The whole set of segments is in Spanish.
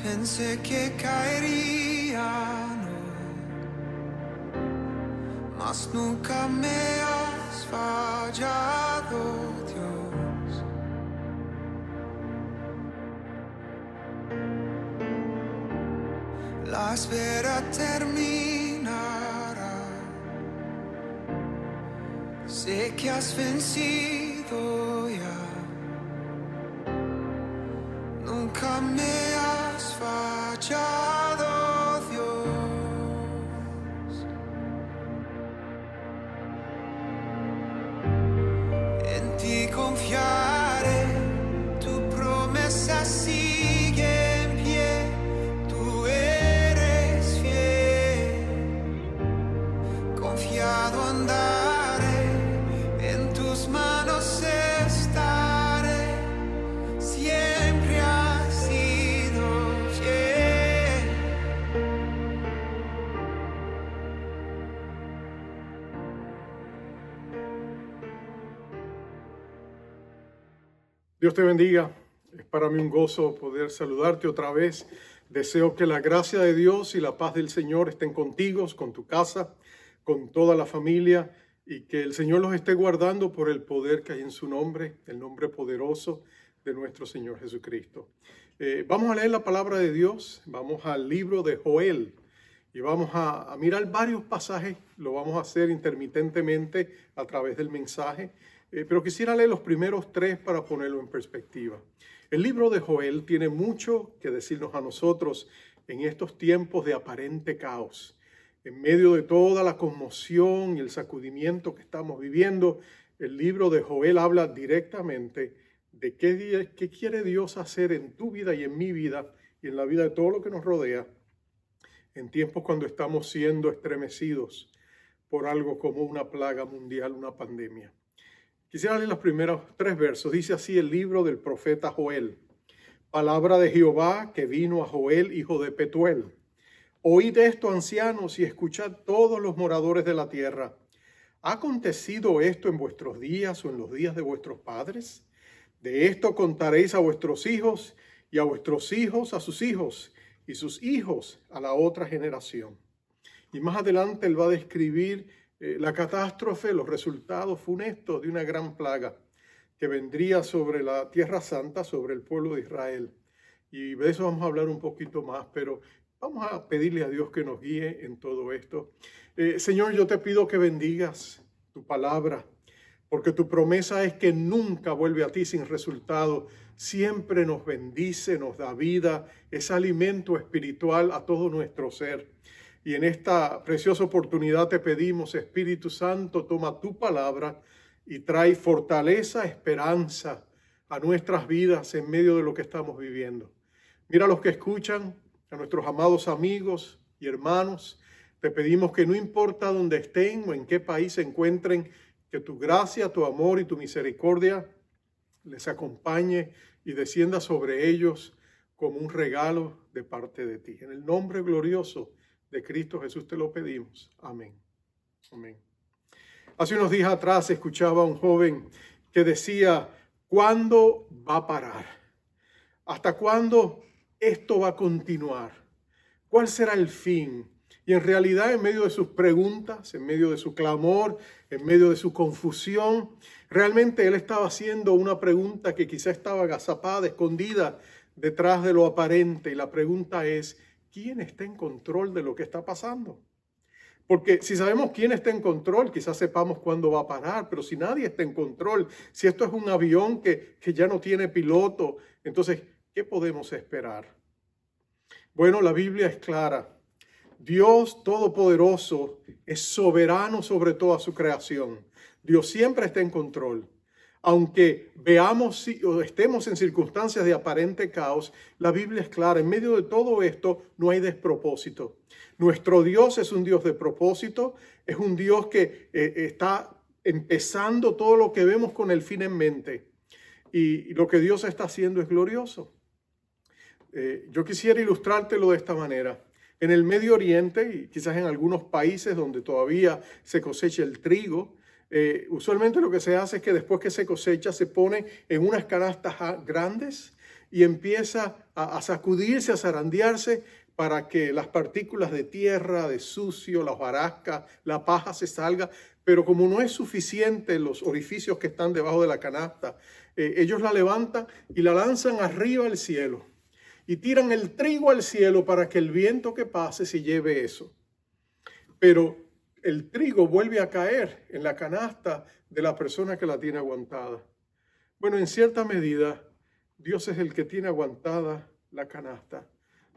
Pensé que caería, no, mas nunca me has fallado, Dios. La espera terminará. Sé que has vencido ya. Nunca me has fallado, Dios. En ti confiaré, tu promesa sigue en pie. Tú eres fiel, confiado andaré, en tus manos estaré. Siempre has sido fiel. Dios te bendiga. Es para mí un gozo poder saludarte otra vez. Deseo que la gracia de Dios y la paz del Señor estén contigo, con tu casa, con toda la familia, y que el Señor los esté guardando por el poder que hay en su nombre, el nombre poderoso de nuestro Señor Jesucristo. Vamos a leer la palabra de Dios. Vamos al libro de Joel y vamos a mirar varios pasajes. Lo vamos a hacer intermitentemente a través del mensaje. Pero quisiera leer los primeros 3 para ponerlo en perspectiva. El libro de Joel tiene mucho que decirnos a nosotros en estos tiempos de aparente caos. En medio de toda la conmoción y el sacudimiento que estamos viviendo, el libro de Joel habla directamente de qué quiere Dios hacer en tu vida y en mi vida y en la vida de todo lo que nos rodea, en tiempos cuando estamos siendo estremecidos por algo como una plaga mundial, una pandemia. Quisiera leer los primeros 3 versos. Dice así el libro del profeta Joel. Palabra de Jehová que vino a Joel, hijo de Petuel. Oíd esto, ancianos, y escuchad todos los moradores de la tierra. ¿Ha acontecido esto en vuestros días o en los días de vuestros padres? De esto contaréis a vuestros hijos, y a vuestros hijos a sus hijos, y sus hijos a la otra generación. Y más adelante él va a describir la catástrofe, los resultados funestos de una gran plaga que vendría sobre la Tierra Santa, sobre el pueblo de Israel. Y de eso vamos a hablar un poquito más, pero vamos a pedirle a Dios que nos guíe en todo esto. Señor, yo te pido que bendigas tu palabra, porque tu promesa es que nunca vuelve a ti sin resultado. Siempre nos bendice, nos da vida, es alimento espiritual a todo nuestro ser. Y en esta preciosa oportunidad te pedimos, Espíritu Santo, toma tu palabra y trae fortaleza, esperanza a nuestras vidas en medio de lo que estamos viviendo. Mira a los que escuchan, a nuestros amados amigos y hermanos. Te pedimos que no importa dónde estén o en qué país se encuentren, que tu gracia, tu amor y tu misericordia les acompañe y descienda sobre ellos como un regalo de parte de ti. En el nombre glorioso de Cristo Jesús te lo pedimos. Amén. Amén. Hace unos días atrás escuchaba a un joven que decía, ¿cuándo va a parar? ¿Hasta cuándo esto va a continuar? ¿Cuál será el fin? Y en realidad, en medio de sus preguntas, en medio de su clamor, en medio de su confusión, realmente él estaba haciendo una pregunta que quizá estaba agazapada, escondida detrás de lo aparente. Y la pregunta es, ¿quién está en control de lo que está pasando? Porque si sabemos quién está en control, quizás sepamos cuándo va a parar, pero si nadie está en control, si esto es un avión que ya no tiene piloto, entonces, ¿qué podemos esperar? Bueno, la Biblia es clara. Dios Todopoderoso es soberano sobre toda su creación. Dios siempre está en control. Aunque veamos o estemos en circunstancias de aparente caos, la Biblia es clara. En medio de todo esto no hay despropósito. Nuestro Dios es un Dios de propósito, es un Dios que está empezando todo lo que vemos con el fin en mente. Y lo que Dios está haciendo es glorioso. Yo quisiera ilustrártelo de esta manera. En el Medio Oriente y quizás en algunos países donde todavía se cosecha el trigo, usualmente lo que se hace es que después que se cosecha se pone en unas canastas grandes y empieza a sacudirse, a zarandearse para que las partículas de tierra, de sucio, la hojarasca, la paja se salga. Pero como no es suficiente los orificios que están debajo de la canasta, ellos la levantan y la lanzan arriba al cielo y tiran el trigo al cielo para que el viento que pase se lleve eso. Pero el trigo vuelve a caer en la canasta de la persona que la tiene aguantada. Bueno, en cierta medida, Dios es el que tiene aguantada la canasta.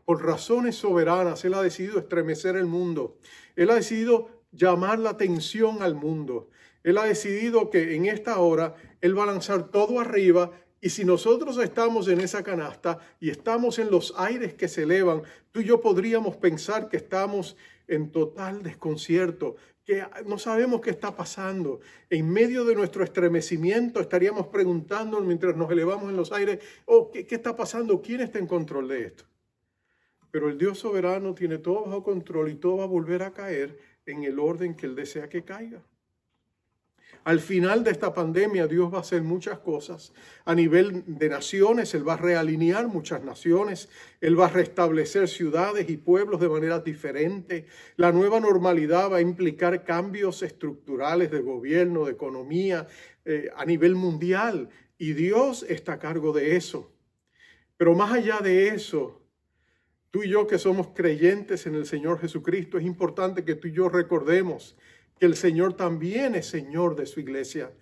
Por razones soberanas, Él ha decidido estremecer el mundo. Él ha decidido llamar la atención al mundo. Él ha decidido que en esta hora Él va a lanzar todo arriba, y si nosotros estamos en esa canasta y estamos en los aires que se elevan, tú y yo podríamos pensar que estamos en total desconcierto, que no sabemos qué está pasando. En medio de nuestro estremecimiento estaríamos preguntándonos mientras nos elevamos en los aires, ¿qué está pasando? ¿Quién está en control de esto? Pero el Dios soberano tiene todo bajo control y todo va a volver a caer en el orden que Él desea que caiga. Al final de esta pandemia, Dios va a hacer muchas cosas. A nivel de naciones, Él va a realinear muchas naciones. Él va a restablecer ciudades y pueblos de manera diferente. La nueva normalidad va a implicar cambios estructurales de gobierno, de economía, a nivel mundial. Y Dios está a cargo de eso. Pero más allá de eso, tú y yo que somos creyentes en el Señor Jesucristo, es importante que tú y yo recordemos que el Señor también es Señor de su iglesia.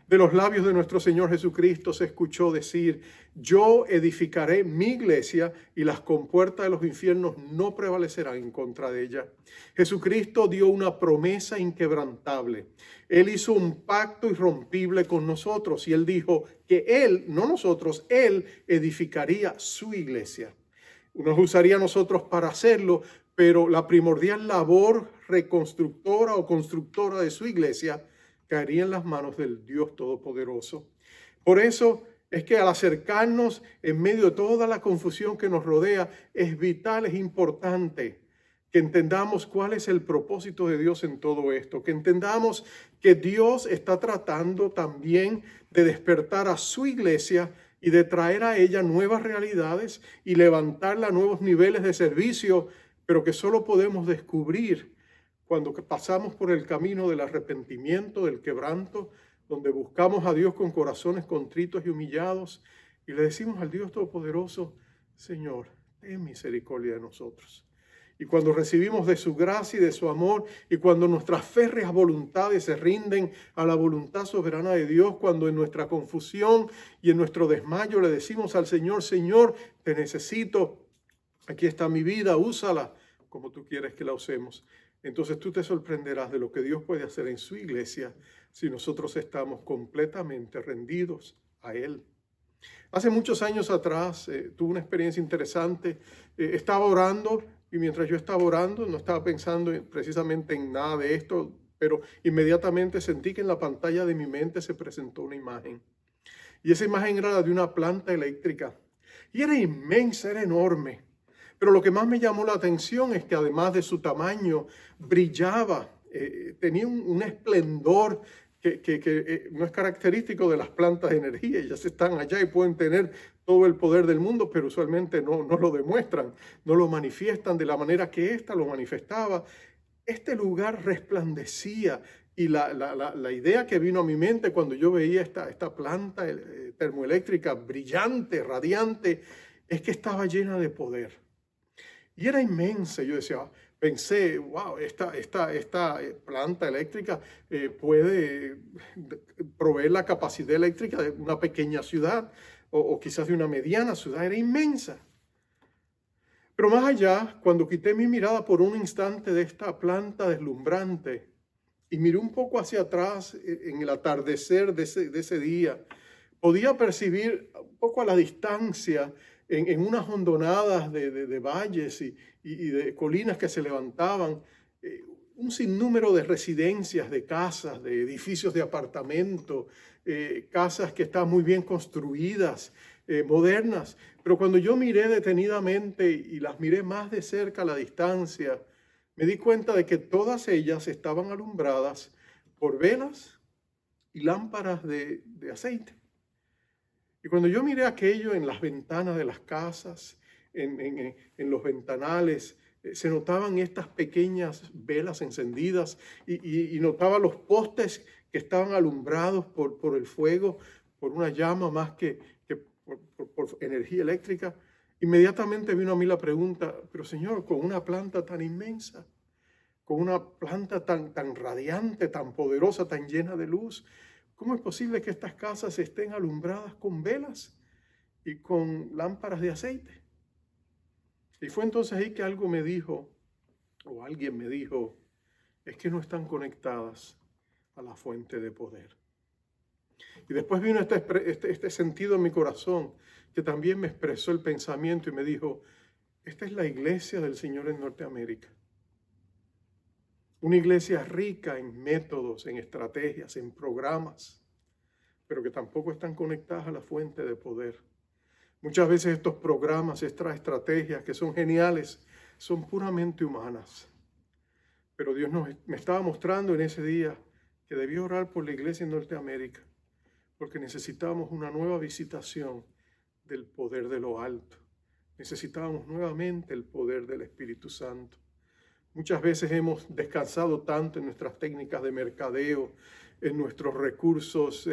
De los labios de nuestro Señor Jesucristo se escuchó decir: yo edificaré mi iglesia y las compuertas de los infiernos no prevalecerán en contra de ella. Jesucristo dio una promesa inquebrantable. Él hizo un pacto irrompible con nosotros y Él dijo que Él, no nosotros, Él edificaría su iglesia. Nos usaría a nosotros para hacerlo, pero la primordial labor reconstructora o constructora de su iglesia caería en las manos del Dios Todopoderoso. Por eso es que al acercarnos en medio de toda la confusión que nos rodea, es vital, es importante que entendamos cuál es el propósito de Dios en todo esto, que entendamos que Dios está tratando también de despertar a su iglesia y de traer a ella nuevas realidades y levantarla a nuevos niveles de servicio, pero que solo podemos descubrir cuando pasamos por el camino del arrepentimiento, del quebranto, donde buscamos a Dios con corazones contritos y humillados y le decimos al Dios Todopoderoso: Señor, ten misericordia de nosotros. Y cuando recibimos de su gracia y de su amor, y cuando nuestras férreas voluntades se rinden a la voluntad soberana de Dios, cuando en nuestra confusión y en nuestro desmayo le decimos al Señor: Señor, te necesito, aquí está mi vida, úsala como tú quieres que la usemos. Entonces tú te sorprenderás de lo que Dios puede hacer en su iglesia si nosotros estamos completamente rendidos a Él. Hace muchos años atrás tuve una experiencia interesante. Estaba orando y mientras yo estaba orando no estaba pensando precisamente en nada de esto, pero inmediatamente sentí que en la pantalla de mi mente se presentó una imagen. Y esa imagen era la de una planta eléctrica. Y era inmensa, era enorme. Pero lo que más me llamó la atención es que además de su tamaño, brillaba, tenía un esplendor que no es característico de las plantas de energía. Ellas están allá y pueden tener todo el poder del mundo, pero usualmente no lo demuestran, no lo manifiestan de la manera que ésta lo manifestaba. Este lugar resplandecía y la idea que vino a mi mente cuando yo veía esta planta termoeléctrica brillante, radiante, es que estaba llena de poder. Y era inmensa. Yo pensé, wow, esta planta eléctrica puede proveer la capacidad eléctrica de una pequeña ciudad o quizás de una mediana ciudad. Era inmensa. Pero más allá, cuando quité mi mirada por un instante de esta planta deslumbrante y miré un poco hacia atrás en el atardecer de ese día, podía percibir un poco a la distancia, en unas hondonadas de valles y de colinas que se levantaban, un sinnúmero de residencias, de casas, de edificios de apartamento, casas que estaban muy bien construidas, modernas. Pero cuando yo miré detenidamente y las miré más de cerca a la distancia, me di cuenta de que todas ellas estaban alumbradas por velas y lámparas de aceite. Y cuando yo miré aquello en las ventanas de las casas, en los ventanales, se notaban estas pequeñas velas encendidas y notaba los postes que estaban alumbrados por el fuego, por una llama más que por energía eléctrica. Inmediatamente vino a mí la pregunta, pero Señor, con una planta tan inmensa, con una planta tan radiante, tan poderosa, tan llena de luz, ¿cómo es posible que estas casas estén alumbradas con velas y con lámparas de aceite? Y fue entonces ahí que algo me dijo, o alguien me dijo, es que no están conectadas a la fuente de poder. Y después vino este sentido en mi corazón, que también me expresó el pensamiento y me dijo, esta es la iglesia del Señor en Norteamérica. Una iglesia rica en métodos, en estrategias, en programas, pero que tampoco están conectadas a la fuente de poder. Muchas veces estos programas, estas estrategias que son geniales, son puramente humanas. Pero Dios me estaba mostrando en ese día que debía orar por la iglesia en Norteamérica, porque necesitábamos una nueva visitación del poder de lo alto. Necesitábamos nuevamente el poder del Espíritu Santo. Muchas veces hemos descansado tanto en nuestras técnicas de mercadeo, en nuestros recursos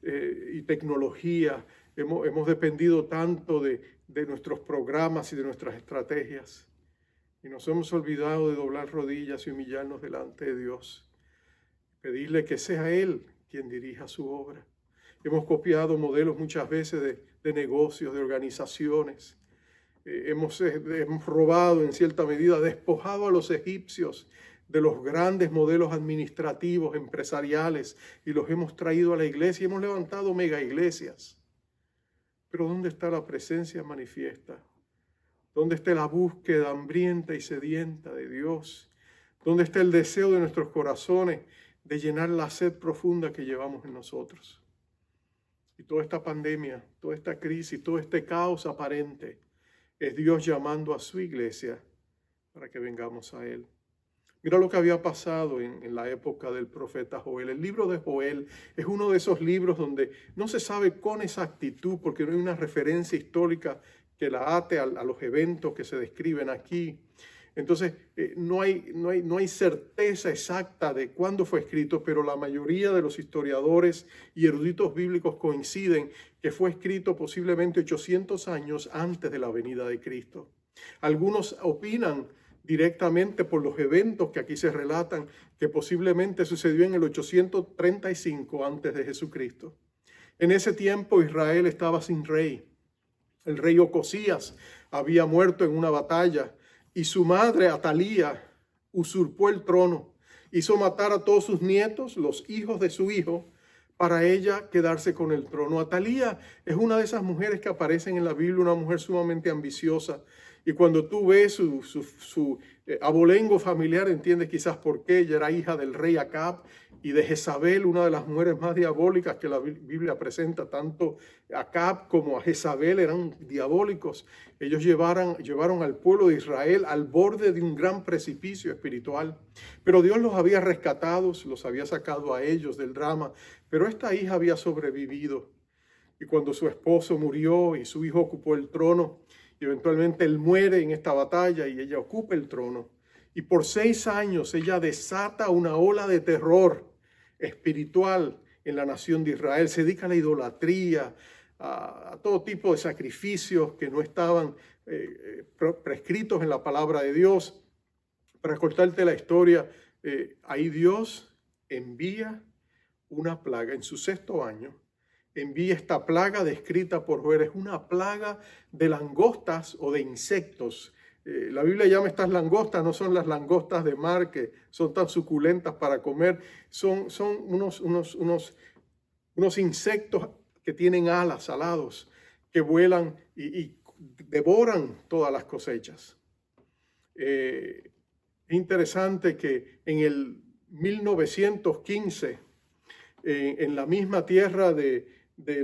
y tecnología. Hemos dependido tanto de nuestros programas y de nuestras estrategias. Y nos hemos olvidado de doblar rodillas y humillarnos delante de Dios. Pedirle que sea Él quien dirija su obra. Hemos copiado modelos muchas veces de negocios, de organizaciones. Hemos robado en cierta medida, despojado a los egipcios de los grandes modelos administrativos, empresariales, y los hemos traído a la iglesia y hemos levantado mega iglesias. Pero ¿dónde está la presencia manifiesta? ¿Dónde está la búsqueda hambrienta y sedienta de Dios? ¿Dónde está el deseo de nuestros corazones de llenar la sed profunda que llevamos en nosotros? Y toda esta pandemia, toda esta crisis, todo este caos aparente, es Dios llamando a su iglesia para que vengamos a Él. Mira lo que había pasado en la época del profeta Joel. El libro de Joel es uno de esos libros donde no se sabe con exactitud, porque no hay una referencia histórica que la ate a los eventos que se describen aquí. Entonces, no hay certeza exacta de cuándo fue escrito, pero la mayoría de los historiadores y eruditos bíblicos coinciden que fue escrito posiblemente 800 años antes de la venida de Cristo. Algunos opinan directamente por los eventos que aquí se relatan que posiblemente sucedió en el 835 antes de Jesucristo. En ese tiempo Israel estaba sin rey. El rey Ocosías había muerto en una batalla. Y su madre, Atalía, usurpó el trono, hizo matar a todos sus nietos, los hijos de su hijo, para ella quedarse con el trono. Atalía es una de esas mujeres que aparecen en la Biblia, una mujer sumamente ambiciosa. Y cuando tú ves su abolengo familiar, entiendes quizás por qué. Ella era hija del rey Acab y de Jezabel, una de las mujeres más diabólicas que la Biblia presenta. Tanto Acab como a Jezabel eran diabólicos. Ellos llevaron al pueblo de Israel al borde de un gran precipicio espiritual. Pero Dios los había rescatado, los había sacado a ellos del drama. Pero esta hija había sobrevivido. Y cuando su esposo murió y su hijo ocupó el trono, y eventualmente él muere en esta batalla y ella ocupa el trono. Y por 6 años ella desata una ola de terror espiritual en la nación de Israel. Se dedica a la idolatría, a todo tipo de sacrificios que no estaban prescritos en la palabra de Dios. Para cortarte la historia, ahí Dios envía una plaga en su 6º año. Envía esta plaga descrita por Joel. Es una plaga de langostas o de insectos. La Biblia llama estas langostas, no son las langostas de mar que son tan suculentas para comer. Son unos insectos que tienen alas, alados, que vuelan y devoran todas las cosechas. Es interesante que en el 1915, en la misma tierra de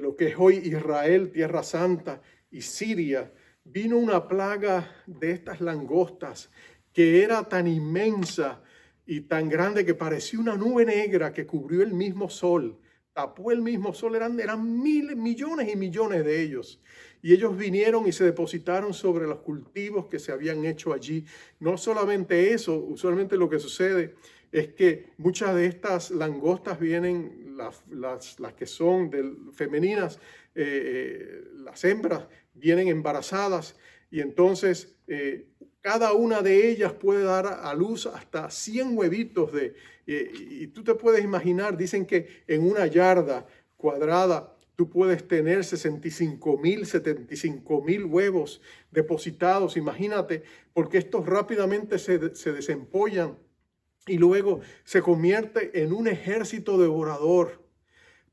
lo que es hoy Israel, Tierra Santa y Siria, vino una plaga de estas langostas que era tan inmensa y tan grande que parecía una nube negra que cubrió el mismo sol tapó el mismo sol, eran miles, millones y millones de ellos. Y ellos vinieron y se depositaron sobre los cultivos que se habían hecho allí. No solamente eso, usualmente lo que sucede es que muchas de estas langostas vienen, las que son femeninas, las hembras vienen embarazadas y entonces cada una de ellas puede dar a luz hasta 100 huevitos y tú te puedes imaginar, dicen que en una yarda cuadrada tú puedes tener 75,000 huevos depositados. Imagínate, porque estos rápidamente se desempollan y luego se convierte en un ejército devorador.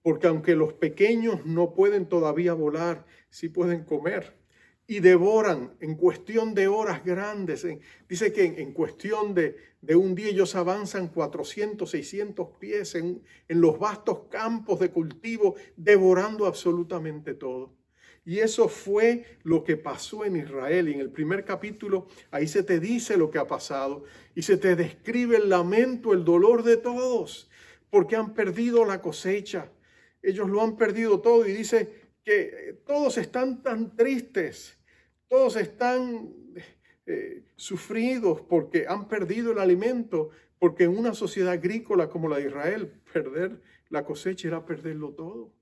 Porque aunque los pequeños no pueden todavía volar, sí pueden comer. Y devoran en cuestión de horas grandes. Dice que en cuestión de un día ellos avanzan 400, 600 pies en los vastos campos de cultivo, devorando absolutamente todo. Y eso fue lo que pasó en Israel. Y en el primer capítulo ahí se te dice lo que ha pasado. Y se te describe el lamento, el dolor de todos, porque han perdido la cosecha. Ellos lo han perdido todo y dice que todos están tan tristes. Todos están sufridos porque han perdido el alimento, porque en una sociedad agrícola como la de Israel, perder la cosecha era perderlo todo.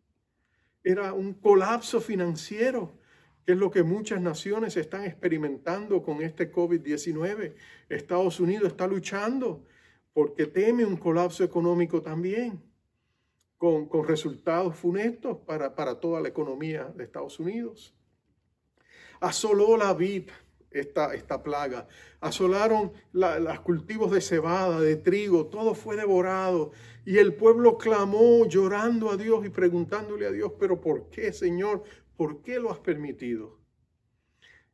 Era un colapso financiero, que es lo que muchas naciones están experimentando con este COVID-19. Estados Unidos está luchando porque teme un colapso económico también, con resultados funestos para toda la economía de Estados Unidos. Asoló la vid esta plaga. Asolaron los cultivos de cebada, de trigo, todo fue devorado. Y el pueblo clamó llorando a Dios y preguntándole a Dios, pero ¿por qué, Señor? ¿Por qué lo has permitido?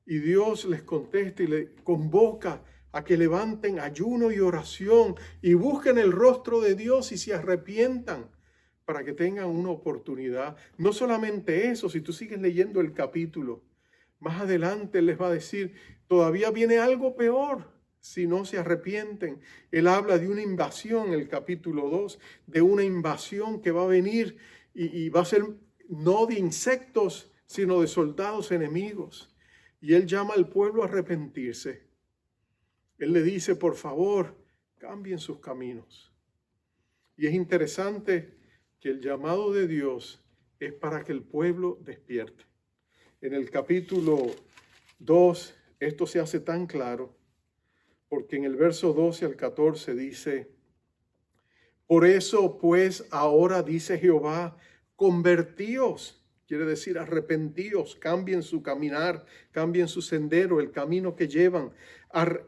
Y Dios les contesta y le convoca a que levanten ayuno y oración y busquen el rostro de Dios y se arrepientan para que tengan una oportunidad. No solamente eso, si tú sigues leyendo el capítulo, más adelante les va a decir, todavía viene algo peor si no se arrepienten. Él habla de una invasión, el capítulo 2, de una invasión que va a venir y va a ser no de insectos, sino de soldados enemigos. Y él llama al pueblo a arrepentirse. Él le dice, por favor, cambien sus caminos. Y es interesante que el llamado de Dios es para que el pueblo despierte. En el capítulo 2, esto se hace tan claro, porque en el verso 12 al 14 dice, por eso pues ahora dice Jehová, convertíos, quiere decir arrepentíos, cambien su caminar, cambien su sendero, el camino que llevan,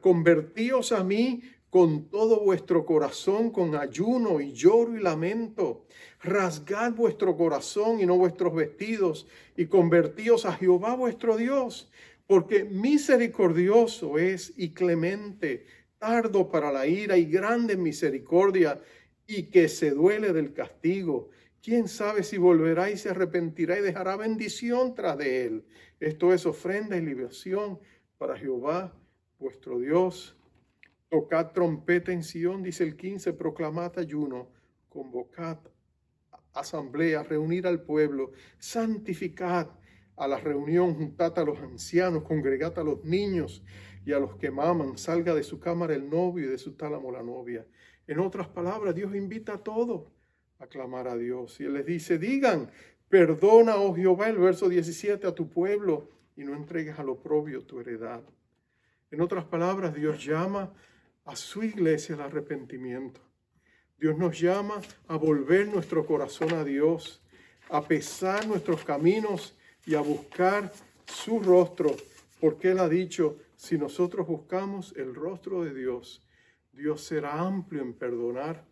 convertíos a mí con todo vuestro corazón, con ayuno y lloro y lamento. Rasgad vuestro corazón y no vuestros vestidos, y convertíos a Jehová vuestro Dios, porque misericordioso es y clemente, tardo para la ira y grande en misericordia, y que se duele del castigo. ¿Quién sabe si volverá y se arrepentirá y dejará bendición tras de él? Esto es ofrenda y libación para Jehová vuestro Dios. Tocad trompeta en Sión, dice el 15, proclamad ayuno, convocad asamblea, reunir al pueblo, santificad a la reunión, juntad a los ancianos, congregad a los niños y a los que maman, salga de su cámara el novio y de su tálamo la novia. En otras palabras, Dios invita a todos a clamar a Dios. Y Él les dice, digan, perdona, oh Jehová, el verso 17, a tu pueblo y no entregues al oprobio tu heredad. En otras palabras, Dios llama a su iglesia al arrepentimiento. Dios nos llama a volver nuestro corazón a Dios, a pesar nuestros caminos y a buscar su rostro, porque Él ha dicho, si nosotros buscamos el rostro de Dios, Dios será amplio en perdonar,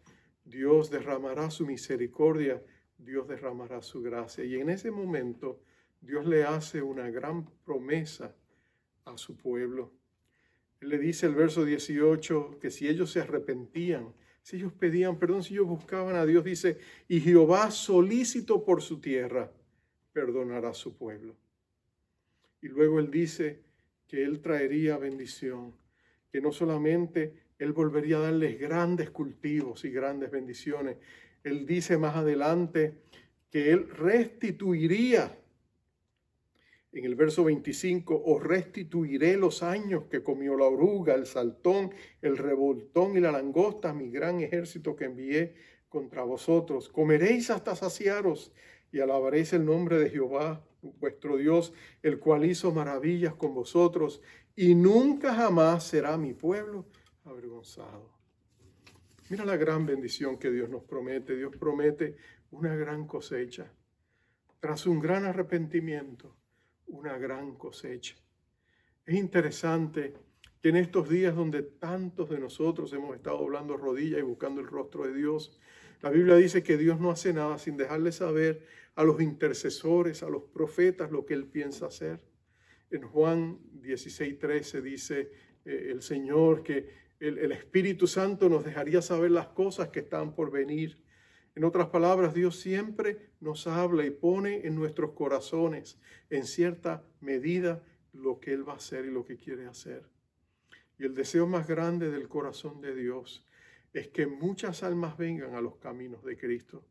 Dios derramará su misericordia, Dios derramará su gracia. Y en ese momento, Dios le hace una gran promesa a su pueblo. Él le dice el verso 18 que si ellos se arrepentían, si ellos pedían perdón, si ellos buscaban a Dios, dice, y Jehová solícito por su tierra, perdonará a su pueblo. Y luego Él dice que Él traería bendición, que no solamente Él volvería a darles grandes cultivos y grandes bendiciones, Él dice más adelante que Él restituiría. En el verso 25, os restituiré los años que comió la oruga, el saltón, el revoltón y la langosta, mi gran ejército que envié contra vosotros. Comeréis hasta saciaros y alabaréis el nombre de Jehová, vuestro Dios, el cual hizo maravillas con vosotros, y nunca jamás será mi pueblo avergonzado. Mira la gran bendición que Dios nos promete. Dios promete una gran cosecha. Tras un gran arrepentimiento, una gran cosecha. Es interesante que en estos días donde tantos de nosotros hemos estado doblando rodillas y buscando el rostro de Dios, la Biblia dice que Dios no hace nada sin dejarle saber a los intercesores, a los profetas, lo que Él piensa hacer. En Juan 16:13 dice el Señor que el Espíritu Santo nos dejaría saber las cosas que están por venir. En otras palabras, Dios siempre nos habla y pone en nuestros corazones, en cierta medida, lo que Él va a hacer y lo que quiere hacer. Y el deseo más grande del corazón de Dios es que muchas almas vengan a los caminos de Cristo.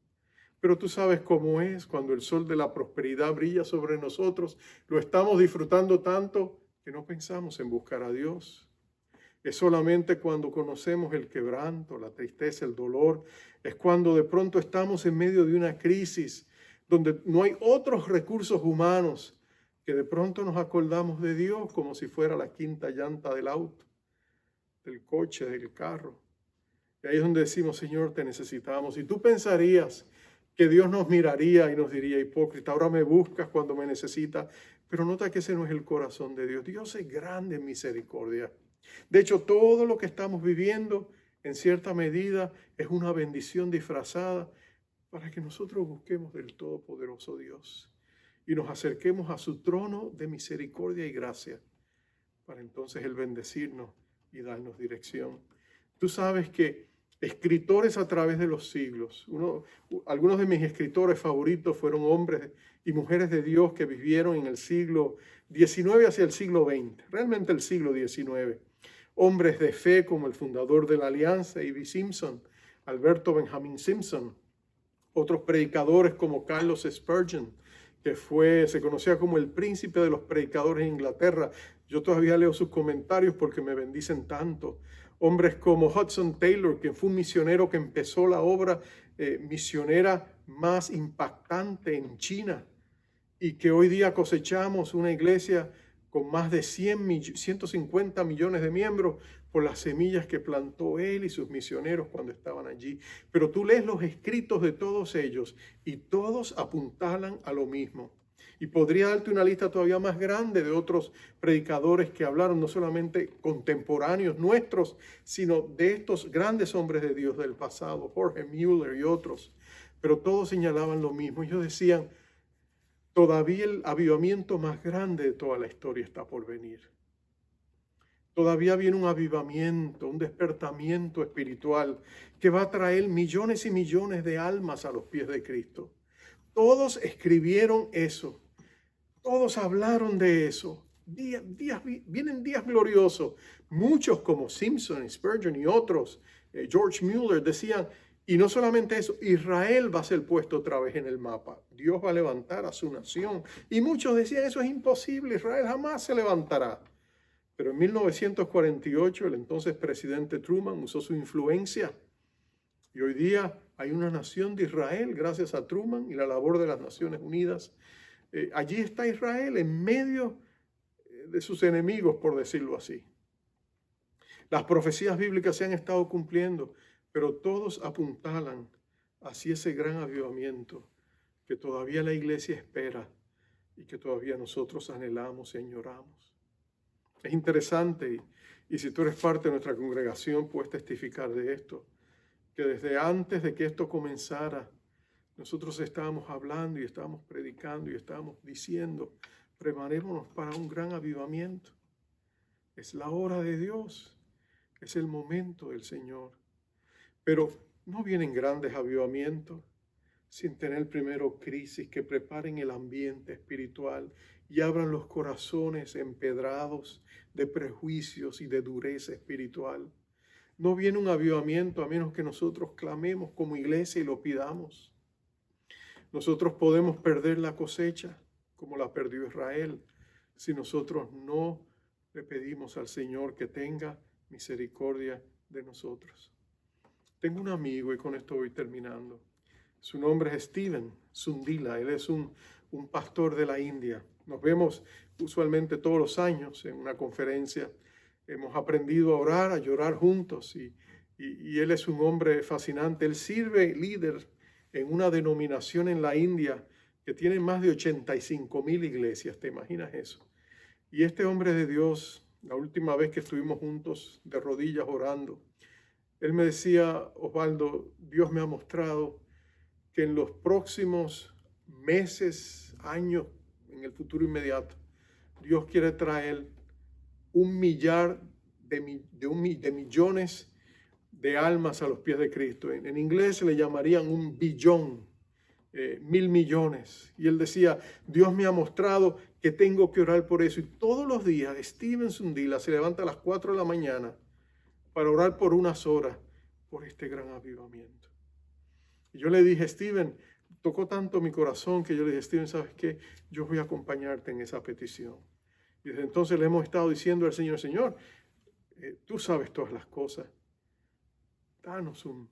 Pero tú sabes cómo es cuando el sol de la prosperidad brilla sobre nosotros. Lo estamos disfrutando tanto que no pensamos en buscar a Dios. Es solamente cuando conocemos el quebranto, la tristeza, el dolor. Es cuando de pronto estamos en medio de una crisis donde no hay otros recursos humanos que de pronto nos acordamos de Dios como si fuera la quinta llanta del auto, del coche, del carro. Y ahí es donde decimos, Señor, te necesitamos. Y tú pensarías que Dios nos miraría y nos diría, hipócrita, ahora me buscas cuando me necesitas. Pero nota que ese no es el corazón de Dios. Dios es grande en misericordia. De hecho, todo lo que estamos viviendo, en cierta medida, es una bendición disfrazada para que nosotros busquemos del Todopoderoso Dios y nos acerquemos a su trono de misericordia y gracia, para entonces Él bendecirnos y darnos dirección. Tú sabes que escritores a través de los siglos, algunos de mis escritores favoritos fueron hombres y mujeres de Dios que vivieron en el siglo XIX hacia el siglo XX, realmente el siglo XIX. Hombres de fe como el fundador de la Alianza, A.B. Simpson, Alberto Benjamin Simpson, otros predicadores como Carlos Spurgeon, que se conocía como el príncipe de los predicadores en Inglaterra. Yo todavía leo sus comentarios porque me bendicen tanto. Hombres como Hudson Taylor, que fue un misionero que empezó la obra misionera más impactante en China y que hoy día cosechamos una iglesia con más de 150 millones de miembros por las semillas que plantó él y sus misioneros cuando estaban allí. Pero tú lees los escritos de todos ellos y todos apuntalan a lo mismo. Y podría darte una lista todavía más grande de otros predicadores que hablaron, no solamente contemporáneos nuestros, sino de estos grandes hombres de Dios del pasado, Jorge Mueller y otros. Pero todos señalaban lo mismo. Ellos decían, todavía el avivamiento más grande de toda la historia está por venir. Todavía viene un avivamiento, un despertamiento espiritual que va a traer millones y millones de almas a los pies de Cristo. Todos escribieron eso. Todos hablaron de eso. Vienen días gloriosos. Muchos como Simpson, Spurgeon y otros, George Mueller, decían, y no solamente eso, Israel va a ser puesto otra vez en el mapa. Dios va a levantar a su nación. Y muchos decían, eso es imposible, Israel jamás se levantará. Pero en 1948 el entonces presidente Truman usó su influencia. Y hoy día hay una nación de Israel gracias a Truman y la labor de las Naciones Unidas. Allí está Israel en medio de sus enemigos, por decirlo así. Las profecías bíblicas se han estado cumpliendo, pero todos apuntalan hacia ese gran avivamiento que todavía la iglesia espera y que todavía nosotros anhelamos y añoramos. Es interesante, y si tú eres parte de nuestra congregación, puedes testificar de esto, que desde antes de que esto comenzara, nosotros estábamos hablando y estábamos predicando y estábamos diciendo, preparémonos para un gran avivamiento. Es la hora de Dios, es el momento del Señor. Pero no vienen grandes avivamientos sin tener primero crisis que preparen el ambiente espiritual y abran los corazones empedrados de prejuicios y de dureza espiritual. No viene un avivamiento a menos que nosotros clamemos como iglesia y lo pidamos. Nosotros podemos perder la cosecha como la perdió Israel si nosotros no le pedimos al Señor que tenga misericordia de nosotros. Tengo un amigo, y con esto voy terminando. Su nombre es Steven Sundila. Él es un pastor de la India. Nos vemos usualmente todos los años en una conferencia. Hemos aprendido a orar, a llorar juntos, y él es un hombre fascinante. Él sirve líder en una denominación en la India que tiene más de 85,000 iglesias. ¿Te imaginas eso? Y este hombre de Dios, la última vez que estuvimos juntos de rodillas orando, él me decía: Osvaldo, Dios me ha mostrado que en los próximos meses, años, en el futuro inmediato, Dios quiere traer 1 millar de millones de almas a los pies de Cristo. En inglés se le llamarían 1 billón, 1,000 millones. Y él decía: Dios me ha mostrado que tengo que orar por eso. Y todos los días Steven Sundila se levanta a las 4 de la mañana para orar por unas horas por este gran avivamiento. Y yo le dije: Steven, tocó tanto mi corazón que yo le dije: Steven, ¿sabes qué? Yo voy a acompañarte en esa petición. Y desde entonces le hemos estado diciendo al Señor: Señor, tú sabes todas las cosas. Danos un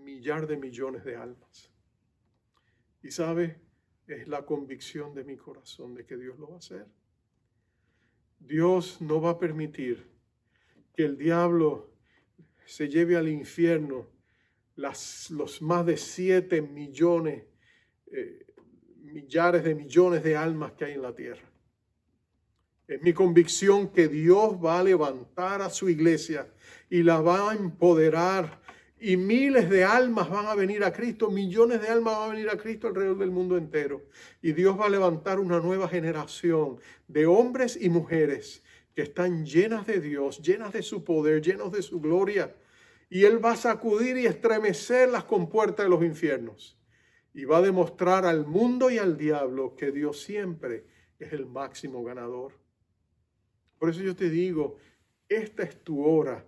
millar de millones de almas. Y sabe, es la convicción de mi corazón de que Dios lo va a hacer. Dios no va a permitir que el diablo se lleve al infierno los más de 7 millones, millares de millones de almas que hay en la tierra. Es mi convicción que Dios va a levantar a su iglesia y la va a empoderar, y miles de almas van a venir a Cristo, millones de almas van a venir a Cristo alrededor del mundo entero. Y Dios va a levantar una nueva generación de hombres y mujeres que están llenas de Dios, llenas de su poder, llenos de su gloria. Y Él va a sacudir y estremecer las compuertas de los infiernos. Y va a demostrar al mundo y al diablo que Dios siempre es el máximo ganador. Por eso yo te digo, esta es tu hora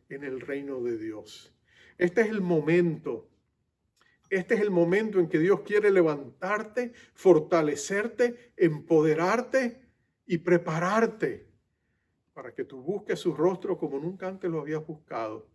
en el reino de Dios. Este es el momento en que Dios quiere levantarte, fortalecerte, empoderarte y prepararte para que tú busques su rostro como nunca antes lo habías buscado.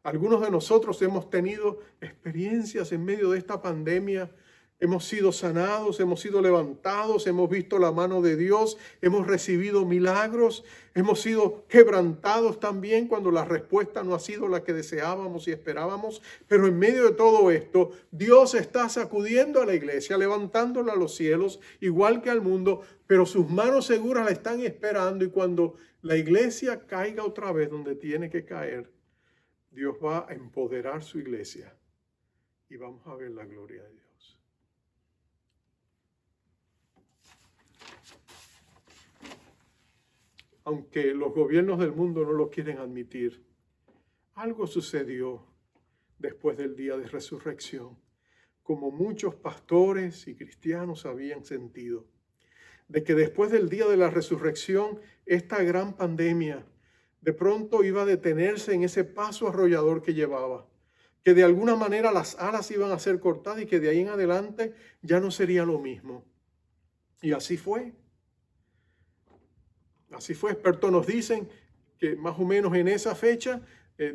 Algunos de nosotros hemos tenido experiencias en medio de esta pandemia. Hemos sido sanados, hemos sido levantados, hemos visto la mano de Dios, hemos recibido milagros, hemos sido quebrantados también cuando la respuesta no ha sido la que deseábamos y esperábamos. Pero en medio de todo esto, Dios está sacudiendo a la iglesia, levantándola a los cielos, igual que al mundo, pero sus manos seguras la están esperando, y cuando la iglesia caiga otra vez donde tiene que caer, Dios va a empoderar su iglesia y vamos a ver la gloria de Dios. Aunque los gobiernos del mundo no lo quieren admitir, algo sucedió después del día de resurrección, como muchos pastores y cristianos habían sentido, de que después del día de la resurrección, esta gran pandemia de pronto iba a detenerse en ese paso arrollador que llevaba, que de alguna manera las alas iban a ser cortadas y que de ahí en adelante ya no sería lo mismo. Y así fue. Así fue. Expertos nos dicen que más o menos en esa fecha,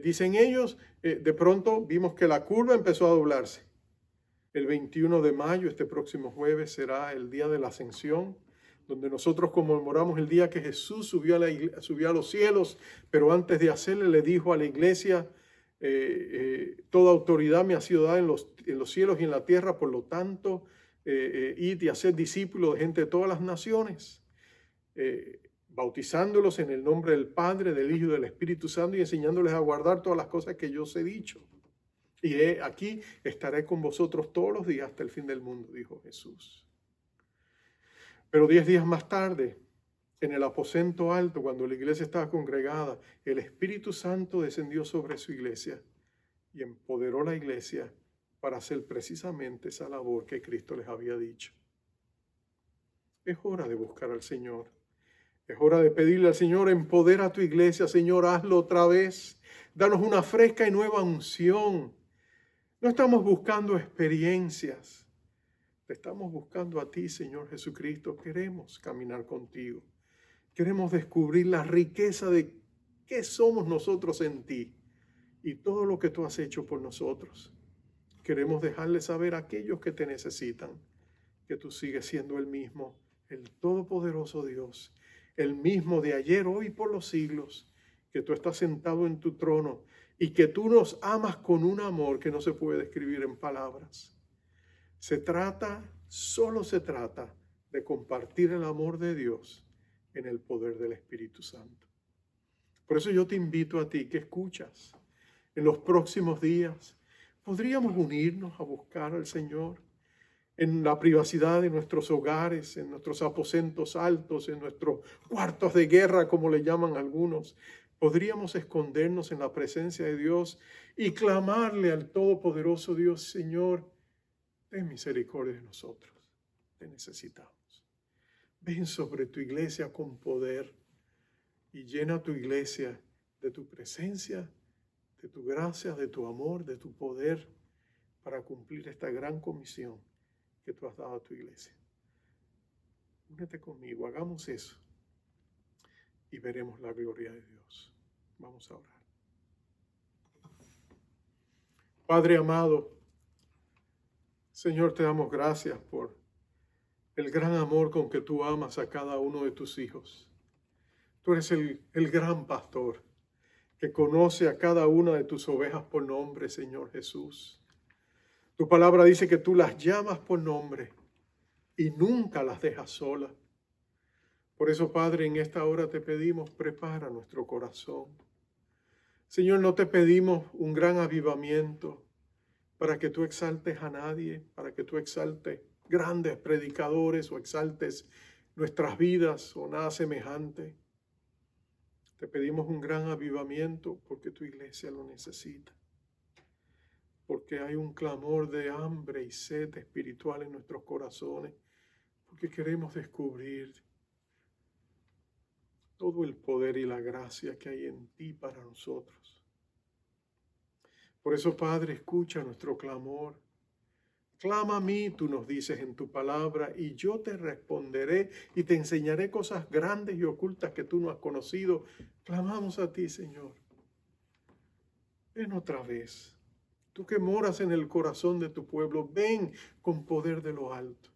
dicen ellos, de pronto vimos que la curva empezó a doblarse. El 21 de mayo, este próximo jueves, será el día de la Ascensión, donde nosotros conmemoramos el día que Jesús subió a los cielos, pero antes de hacerle le dijo a la iglesia: toda autoridad me ha sido dada en los cielos y en la tierra, por lo tanto, id y haced discípulos de gente de todas las naciones, bautizándolos en el nombre del Padre, del Hijo y del Espíritu Santo, y enseñándoles a guardar todas las cosas que yo os he dicho. Y aquí estaré con vosotros todos los días hasta el fin del mundo, dijo Jesús. Pero 10 días más tarde, en el aposento alto, cuando la iglesia estaba congregada, el Espíritu Santo descendió sobre su iglesia y empoderó la iglesia para hacer precisamente esa labor que Cristo les había dicho. Es hora de buscar al Señor. Es hora de pedirle al Señor, empodera a tu iglesia, Señor, hazlo otra vez. Danos una fresca y nueva unción. No estamos buscando experiencias. Te estamos buscando a ti, Señor Jesucristo. Queremos caminar contigo. Queremos descubrir la riqueza de qué somos nosotros en ti y todo lo que tú has hecho por nosotros. Queremos dejarle saber a aquellos que te necesitan que tú sigues siendo el mismo, el todopoderoso Dios, el mismo de ayer, hoy y por los siglos, que tú estás sentado en tu trono y que tú nos amas con un amor que no se puede describir en palabras. Solo se trata de compartir el amor de Dios en el poder del Espíritu Santo. Por eso yo te invito a ti que escuchas. En los próximos días podríamos unirnos a buscar al Señor en la privacidad de nuestros hogares, en nuestros aposentos altos, en nuestros cuartos de guerra, como le llaman algunos. Podríamos escondernos en la presencia de Dios y clamarle al todopoderoso Dios: Señor, ten misericordia de nosotros, te necesitamos. Ven sobre tu iglesia con poder y llena tu iglesia de tu presencia, de tu gracia, de tu amor, de tu poder, para cumplir esta gran comisión que tú has dado a tu iglesia. Únete conmigo, hagamos eso y veremos la gloria de Dios. Vamos a orar. Padre amado, Señor, te damos gracias por el gran amor con que tú amas a cada uno de tus hijos. Tú eres el gran pastor que conoce a cada una de tus ovejas por nombre, Señor Jesús. Tu palabra dice que tú las llamas por nombre y nunca las dejas solas. Por eso, Padre, en esta hora te pedimos, prepara nuestro corazón. Señor, no te pedimos un gran avivamiento para que tú exaltes a nadie, para que tú exaltes grandes predicadores o exaltes nuestras vidas o nada semejante. Te pedimos un gran avivamiento porque tu iglesia lo necesita. Porque hay un clamor de hambre y sed espiritual en nuestros corazones. Porque queremos descubrir todo el poder y la gracia que hay en ti para nosotros. Por eso, Padre, escucha nuestro clamor. Clama a mí, tú nos dices en tu palabra, y yo te responderé y te enseñaré cosas grandes y ocultas que tú no has conocido. Clamamos a ti, Señor. Ven otra vez. Tú que moras en el corazón de tu pueblo, ven con poder de lo alto.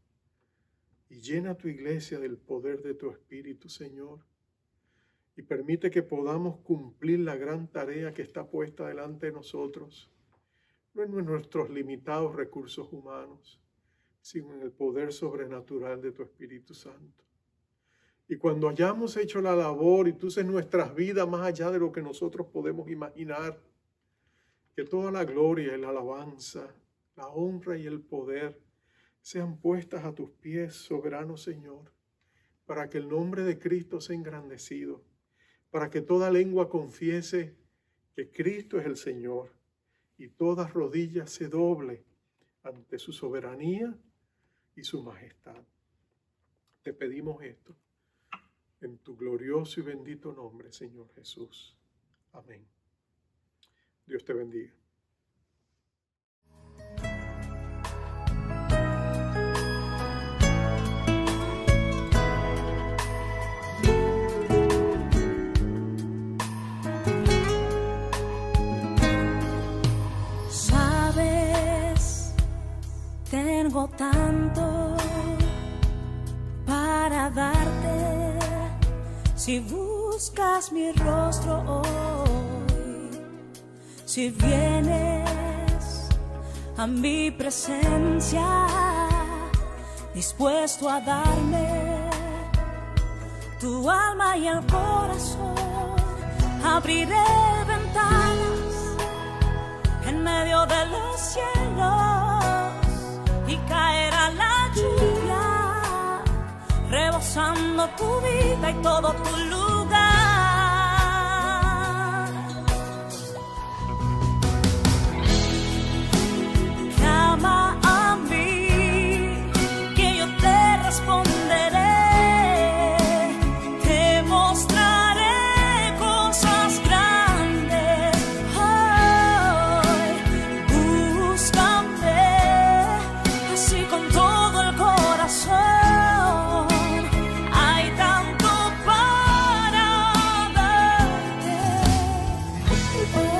Y llena tu iglesia del poder de tu Espíritu, Señor. Y permite que podamos cumplir la gran tarea que está puesta delante de nosotros. No en nuestros limitados recursos humanos, sino en el poder sobrenatural de tu Espíritu Santo. Y cuando hayamos hecho la labor y tú uses nuestras vidas más allá de lo que nosotros podemos imaginar, que toda la gloria y la alabanza, la honra y el poder sean puestas a tus pies, soberano Señor, para que el nombre de Cristo sea engrandecido, para que toda lengua confiese que Cristo es el Señor y toda rodilla se doble ante su soberanía y su majestad. Te pedimos esto en tu glorioso y bendito nombre, Señor Jesús. Amén. Dios te bendiga. Tengo tanto para darte, si buscas mi rostro hoy, si vienes a mi presencia, dispuesto a darme tu alma y el corazón, abriré ventanas en medio de los cielos. Y caerá la lluvia, rebosando tu vida y todo tu lugar. Clama a mí, que yo te responderé. Te oh.